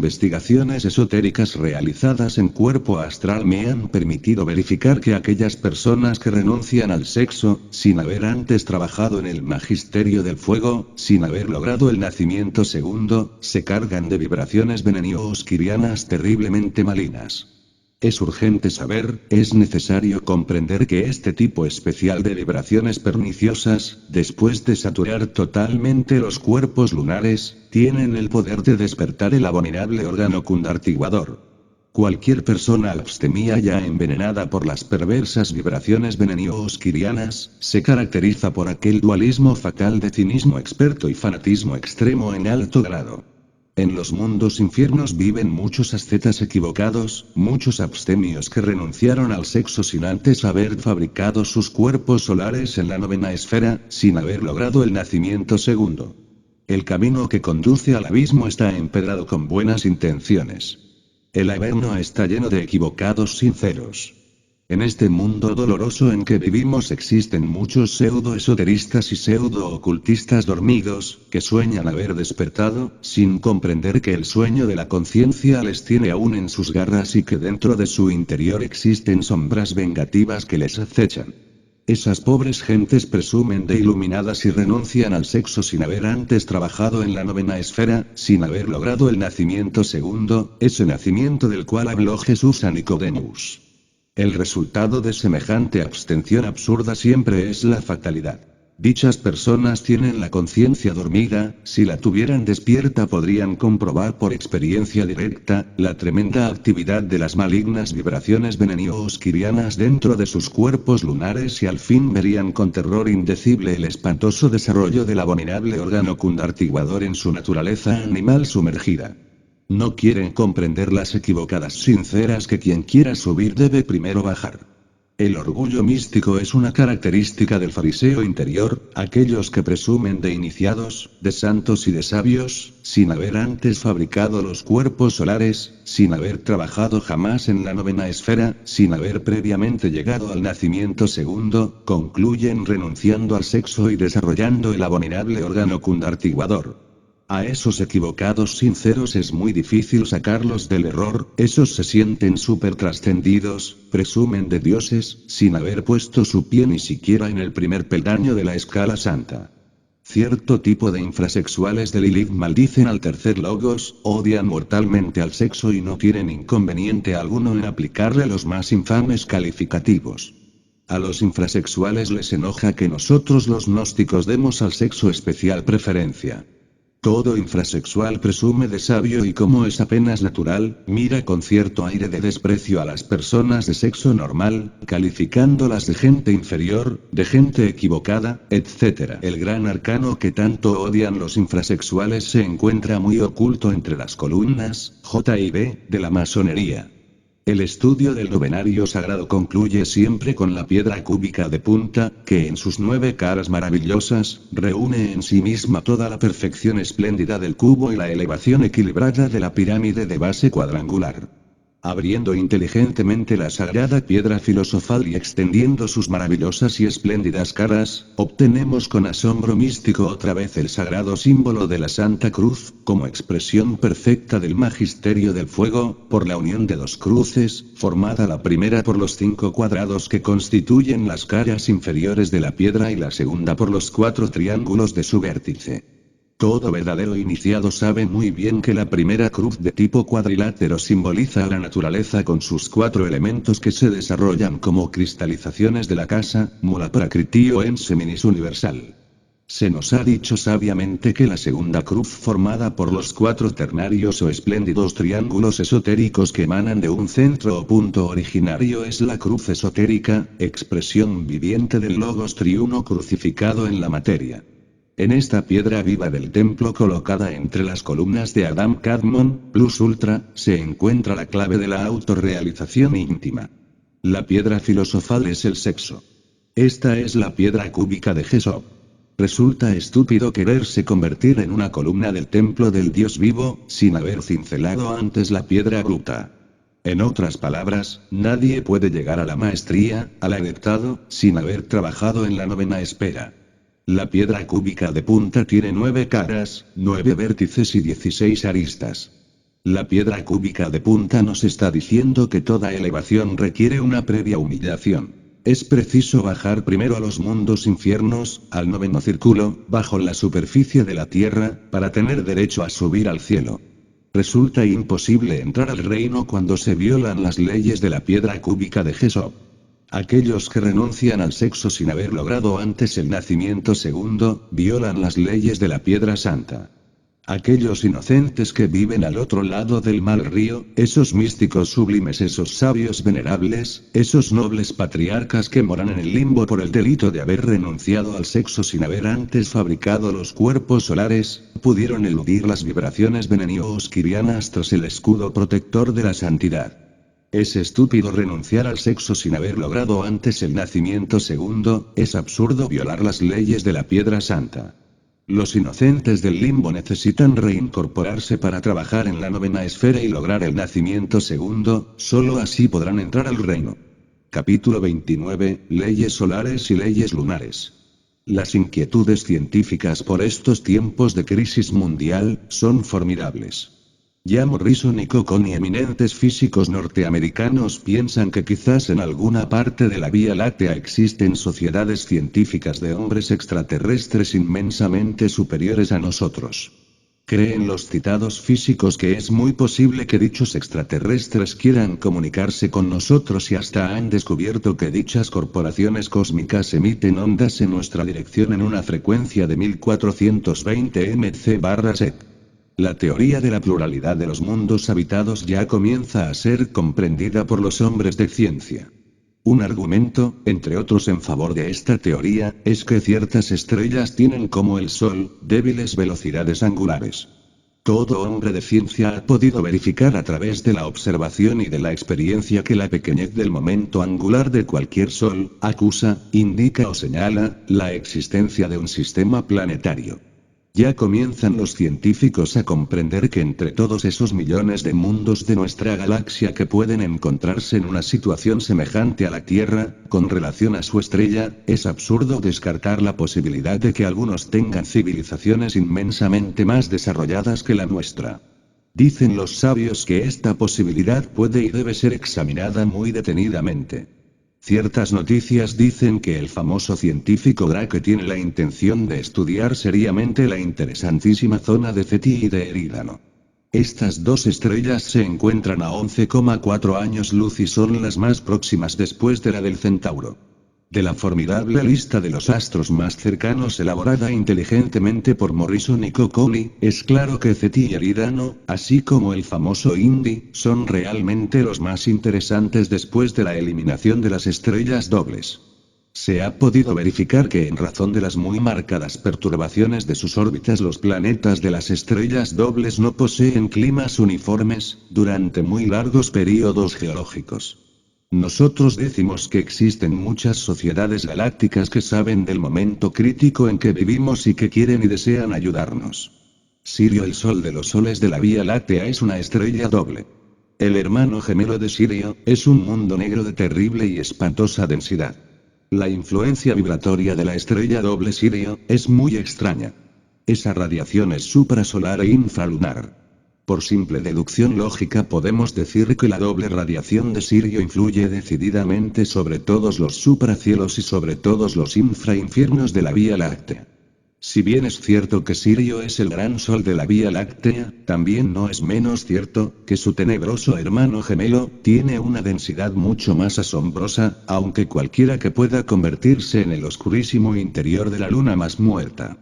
Investigaciones esotéricas realizadas en cuerpo astral me han permitido verificar que aquellas personas que renuncian al sexo, sin haber antes trabajado en el magisterio del fuego, sin haber logrado el nacimiento segundo, se cargan de vibraciones veneno-osquirianas terriblemente malignas. Es urgente saber, es necesario comprender que este tipo especial de vibraciones perniciosas, después de saturar totalmente los cuerpos lunares, tienen el poder de despertar el abominable órgano cundartiguador. Cualquier persona abstemia ya envenenada por las perversas vibraciones veneno-osquirianas, se caracteriza por aquel dualismo fatal de cinismo experto y fanatismo extremo en alto grado. En los mundos infiernos viven muchos ascetas equivocados, muchos abstemios que renunciaron al sexo sin antes haber fabricado sus cuerpos solares en la novena esfera, sin haber logrado el nacimiento segundo. El camino que conduce al abismo está empedrado con buenas intenciones. El averno está lleno de equivocados sinceros. En este mundo doloroso en que vivimos existen muchos pseudo-esoteristas y pseudo-ocultistas dormidos, que sueñan haber despertado, sin comprender que el sueño de la conciencia les tiene aún en sus garras y que dentro de su interior existen sombras vengativas que les acechan. Esas pobres gentes presumen de iluminadas y renuncian al sexo sin haber antes trabajado en la novena esfera, sin haber logrado el nacimiento segundo, ese nacimiento del cual habló Jesús a Nicodemus. El resultado de semejante abstención absurda siempre es la fatalidad. Dichas personas tienen la conciencia dormida, si la tuvieran despierta podrían comprobar por experiencia directa, la tremenda actividad de las malignas vibraciones veneno-osquirianas dentro de sus cuerpos lunares y al fin verían con terror indecible el espantoso desarrollo del abominable órgano cundartiguador en su naturaleza animal sumergida. No quieren comprender las equivocadas sinceras que quien quiera subir debe primero bajar. El orgullo místico es una característica del fariseo interior, aquellos que presumen de iniciados, de santos y de sabios, sin haber antes fabricado los cuerpos solares, sin haber trabajado jamás en la novena esfera, sin haber previamente llegado al nacimiento segundo, concluyen renunciando al sexo y desarrollando el abominable órgano cundartiguador. A esos equivocados sinceros es muy difícil sacarlos del error, esos se sienten súper trascendidos, presumen de dioses, sin haber puesto su pie ni siquiera en el primer peldaño de la escala santa. Cierto tipo de infrasexuales de Lilith maldicen al tercer logos, odian mortalmente al sexo y no tienen inconveniente alguno en aplicarle los más infames calificativos. A los infrasexuales les enoja que nosotros los gnósticos demos al sexo especial preferencia. Todo infrasexual presume de sabio y como es apenas natural, mira con cierto aire de desprecio a las personas de sexo normal, calificándolas de gente inferior, de gente equivocada, etc. El gran arcano que tanto odian los infrasexuales se encuentra muy oculto entre las columnas, J y B, de la masonería. El estudio del novenario sagrado concluye siempre con la piedra cúbica de punta, que en sus 9 caras maravillosas, reúne en sí misma toda la perfección espléndida del cubo y la elevación equilibrada de la pirámide de base cuadrangular. Abriendo inteligentemente la sagrada piedra filosofal y extendiendo sus maravillosas y espléndidas caras, obtenemos con asombro místico otra vez el sagrado símbolo de la Santa Cruz, como expresión perfecta del magisterio del fuego, por la unión de 2 cruces, formada la primera por los 5 cuadrados que constituyen las caras inferiores de la piedra y la segunda por los 4 triángulos de su vértice. Todo verdadero iniciado sabe muy bien que la primera cruz de tipo cuadrilátero simboliza a la naturaleza con sus 4 elementos que se desarrollan como cristalizaciones de la casa, Mula Prakriti o Enseminis universal. Se nos ha dicho sabiamente que la segunda cruz formada por los 4 ternarios o espléndidos triángulos esotéricos que emanan de un centro o punto originario es la cruz esotérica, expresión viviente del logos triuno crucificado en la materia. En esta piedra viva del templo colocada entre las columnas de Adam Kadmon, Plus Ultra, se encuentra la clave de la autorrealización íntima. La piedra filosofal es el sexo. Esta es la piedra cúbica de Jesop. Resulta estúpido quererse convertir en una columna del templo del Dios vivo, sin haber cincelado antes la piedra bruta. En otras palabras, nadie puede llegar a la maestría, al adeptado, sin haber trabajado en la novena esfera. La piedra cúbica de punta tiene 9 caras, 9 vértices y 16 aristas. La piedra cúbica de punta nos está diciendo que toda elevación requiere una previa humillación. Es preciso bajar primero a los mundos infiernos, al noveno círculo, bajo la superficie de la tierra, para tener derecho a subir al cielo. Resulta imposible entrar al reino cuando se violan las leyes de la piedra cúbica de Jesop. Aquellos que renuncian al sexo sin haber logrado antes el nacimiento segundo, violan las leyes de la piedra santa. Aquellos inocentes que viven al otro lado del mal río, esos místicos sublimes, esos sabios venerables, esos nobles patriarcas que moran en el limbo por el delito de haber renunciado al sexo sin haber antes fabricado los cuerpos solares, pudieron eludir las vibraciones venenio-osquirianas tras el escudo protector de la santidad. Es estúpido renunciar al sexo sin haber logrado antes el nacimiento segundo, es absurdo violar las leyes de la piedra santa. Los inocentes del limbo necesitan reincorporarse para trabajar en la novena esfera y lograr el nacimiento segundo, solo así podrán entrar al reino. Capítulo 29, Leyes solares y leyes lunares. Las inquietudes científicas por estos tiempos de crisis mundial son formidables. Ya Morrison y Cocconi, eminentes físicos norteamericanos, piensan que quizás en alguna parte de la Vía Láctea existen sociedades científicas de hombres extraterrestres inmensamente superiores a nosotros. Creen los citados físicos que es muy posible que dichos extraterrestres quieran comunicarse con nosotros y hasta han descubierto que dichas corporaciones cósmicas emiten ondas en nuestra dirección en una frecuencia de 1420 Mc/sec. La teoría de la pluralidad de los mundos habitados ya comienza a ser comprendida por los hombres de ciencia. Un argumento, entre otros en favor de esta teoría, es que ciertas estrellas tienen como el Sol, débiles velocidades angulares. Todo hombre de ciencia ha podido verificar a través de la observación y de la experiencia que la pequeñez del momento angular de cualquier Sol, acusa, indica o señala, la existencia de un sistema planetario. Ya comienzan los científicos a comprender que entre todos esos millones de mundos de nuestra galaxia que pueden encontrarse en una situación semejante a la Tierra, con relación a su estrella, es absurdo descartar la posibilidad de que algunos tengan civilizaciones inmensamente más desarrolladas que la nuestra. Dicen los sabios que esta posibilidad puede y debe ser examinada muy detenidamente. Ciertas noticias dicen que el famoso científico Drake tiene la intención de estudiar seriamente la interesantísima zona de Ceti y de Eridano. Estas dos estrellas se encuentran a 11,4 años luz y son las más próximas después de la del Centauro. De la formidable lista de los astros más cercanos elaborada inteligentemente por Morrison y Cocconi, es claro que Ceti y Eridano, así como el famoso Indi, son realmente los más interesantes después de la eliminación de las estrellas dobles. Se ha podido verificar que en razón de las muy marcadas perturbaciones de sus órbitas los planetas de las estrellas dobles no poseen climas uniformes, durante muy largos períodos geológicos. Nosotros decimos que existen muchas sociedades galácticas que saben del momento crítico en que vivimos y que quieren y desean ayudarnos. Sirio, el sol de los soles de la Vía Láctea, es una estrella doble. El hermano gemelo de Sirio, es un mundo negro de terrible y espantosa densidad. La influencia vibratoria de la estrella doble Sirio, es muy extraña. Esa radiación es suprasolar e infralunar. Por simple deducción lógica podemos decir que la doble radiación de Sirio influye decididamente sobre todos los supracielos y sobre todos los infrainfiernos de la Vía Láctea. Si bien es cierto que Sirio es el gran sol de la Vía Láctea, también no es menos cierto que su tenebroso hermano gemelo tiene una densidad mucho más asombrosa, aunque cualquiera que pueda convertirse en el oscurísimo interior de la luna más muerta.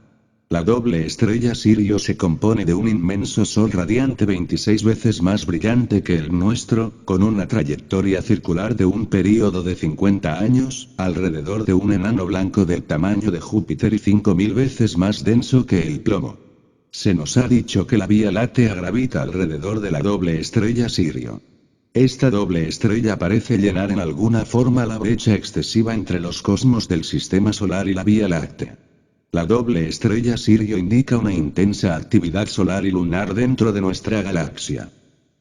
La doble estrella Sirio se compone de un inmenso sol radiante 26 veces más brillante que el nuestro, con una trayectoria circular de un período de 50 años, alrededor de un enano blanco del tamaño de Júpiter y 5000 veces más denso que el plomo. Se nos ha dicho que la Vía Láctea gravita alrededor de la doble estrella Sirio. Esta doble estrella parece llenar en alguna forma la brecha excesiva entre los cosmos del Sistema Solar y la Vía Láctea. La doble estrella Sirio indica una intensa actividad solar y lunar dentro de nuestra galaxia.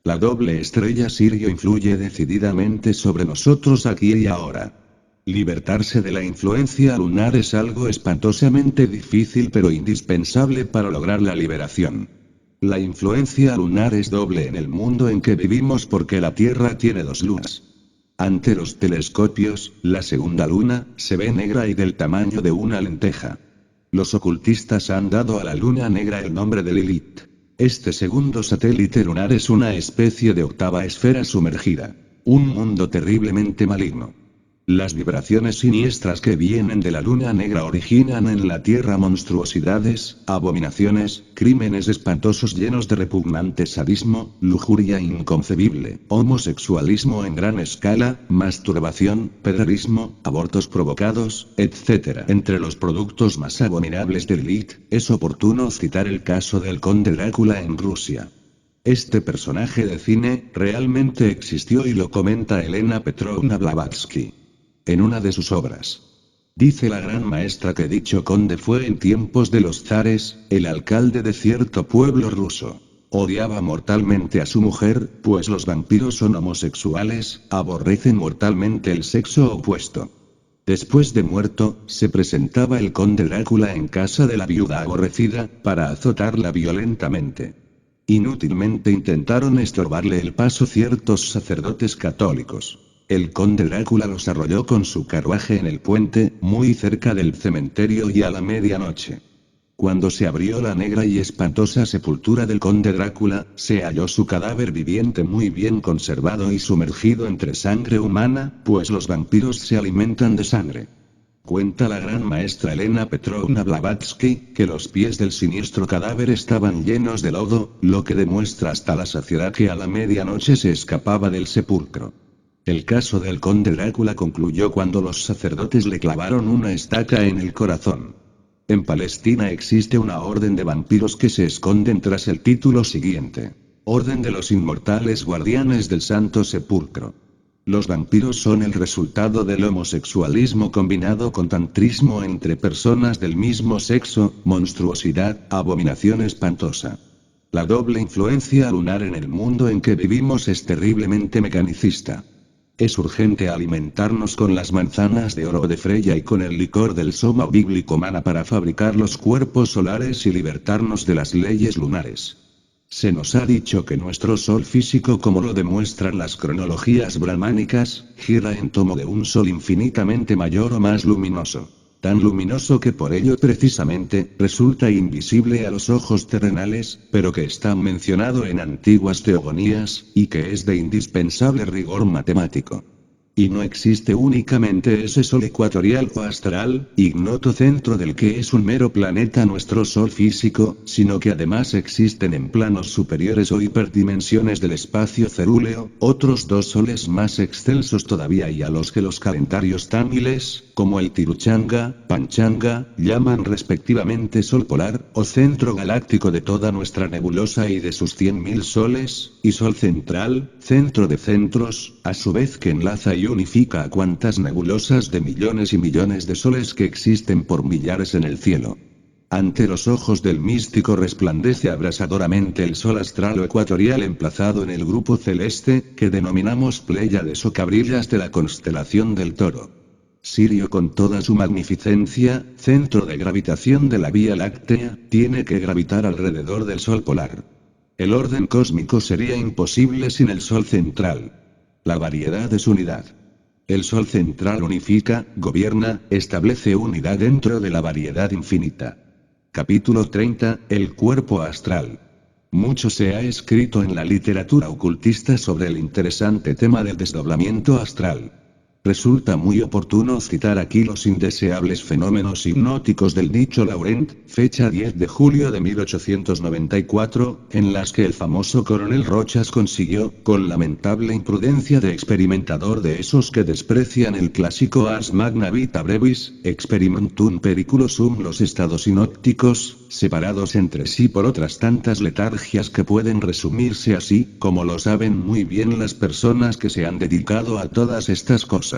La doble estrella Sirio influye decididamente sobre nosotros aquí y ahora. Libertarse de la influencia lunar es algo espantosamente difícil pero indispensable para lograr la liberación. La influencia lunar es doble en el mundo en que vivimos porque la Tierra tiene dos lunas. Ante los telescopios, la segunda luna se ve negra y del tamaño de una lenteja. Los ocultistas han dado a la luna negra el nombre de Lilith. Este segundo satélite lunar es una especie de octava esfera sumergida. Un mundo terriblemente maligno. Las vibraciones siniestras que vienen de la luna negra originan en la Tierra monstruosidades, abominaciones, crímenes espantosos llenos de repugnante sadismo, lujuria inconcebible, homosexualismo en gran escala, masturbación, pederismo, abortos provocados, etc. Entre los productos más abominables de Lilith, es oportuno citar el caso del conde Drácula en Rusia. Este personaje de cine realmente existió y lo comenta Elena Petrovna Blavatsky en una de sus obras. Dice la gran maestra que dicho conde fue en tiempos de los zares, el alcalde de cierto pueblo ruso. Odiaba mortalmente a su mujer, pues los vampiros son homosexuales, aborrecen mortalmente el sexo opuesto. Después de muerto, se presentaba el conde Drácula en casa de la viuda aborrecida, para azotarla violentamente. Inútilmente intentaron estorbarle el paso ciertos sacerdotes católicos. El conde Drácula los arrolló con su carruaje en el puente, muy cerca del cementerio y a la medianoche. Cuando se abrió la negra y espantosa sepultura del conde Drácula, se halló su cadáver viviente muy bien conservado y sumergido entre sangre humana, pues los vampiros se alimentan de sangre. Cuenta la gran maestra Elena Petrovna Blavatsky, que los pies del siniestro cadáver estaban llenos de lodo, lo que demuestra hasta la saciedad que a la medianoche se escapaba del sepulcro. El caso del conde Drácula concluyó cuando los sacerdotes le clavaron una estaca en el corazón. En Palestina existe una orden de vampiros que se esconden tras el título siguiente: Orden de los Inmortales Guardianes del Santo Sepulcro. Los vampiros son el resultado del homosexualismo combinado con tantrismo entre personas del mismo sexo, monstruosidad, abominación espantosa. La doble influencia lunar en el mundo en que vivimos es terriblemente mecanicista. Es urgente alimentarnos con las manzanas de oro de Freya y con el licor del soma bíblico mana para fabricar los cuerpos solares y libertarnos de las leyes lunares. Se nos ha dicho que nuestro sol físico, como lo demuestran las cronologías brahmánicas, gira en torno de un sol infinitamente mayor o más luminoso. Tan luminoso que por ello precisamente, resulta invisible a los ojos terrenales, pero que está mencionado en antiguas teogonías, y que es de indispensable rigor matemático. Y no existe únicamente ese sol ecuatorial o astral, ignoto centro del que es un mero planeta nuestro sol físico, sino que además existen en planos superiores o hiperdimensiones del espacio cerúleo, otros dos soles más excelsos todavía y a los que los calendarios tamiles, como el Tiruchanga, Panchanga, llaman respectivamente sol polar, o centro galáctico de toda nuestra nebulosa y de sus 100.000 soles, y sol central, centro de centros, a su vez que enlaza y unifica a cuantas nebulosas de millones y millones de soles que existen por millares en el cielo. Ante los ojos del místico resplandece abrasadoramente el sol astral o ecuatorial emplazado en el grupo celeste, que denominamos Pléyades o cabrillas de la constelación del Toro. Sirio con toda su magnificencia, centro de gravitación de la Vía Láctea, tiene que gravitar alrededor del Sol polar. El orden cósmico sería imposible sin el Sol central. La variedad es unidad. El Sol central unifica, gobierna, establece unidad dentro de la variedad infinita. Capítulo 30, el cuerpo astral. Mucho se ha escrito en la literatura ocultista sobre el interesante tema del desdoblamiento astral. Resulta muy oportuno citar aquí los indeseables fenómenos hipnóticos del dicho Laurent, fecha 10 de julio de 1894, en las que el famoso coronel Rochas consiguió, con lamentable imprudencia de experimentador de esos que desprecian el clásico Ars Magna Vita Brevis, experimentum periculosum los estados sinópticos, separados entre sí por otras tantas letargias que pueden resumirse así, como lo saben muy bien las personas que se han dedicado a todas estas cosas.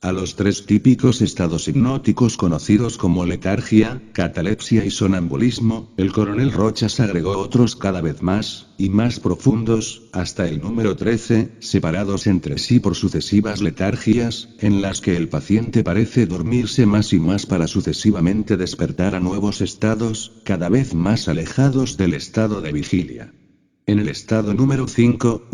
A los 3 típicos estados hipnóticos conocidos como letargia, catalepsia y sonambulismo, el coronel Rochas agregó otros cada vez más, y más profundos, hasta el número 13, separados entre sí por sucesivas letargias, en las que el paciente parece dormirse más y más para sucesivamente despertar a nuevos estados, cada vez más alejados del estado de vigilia. En el estado número 5,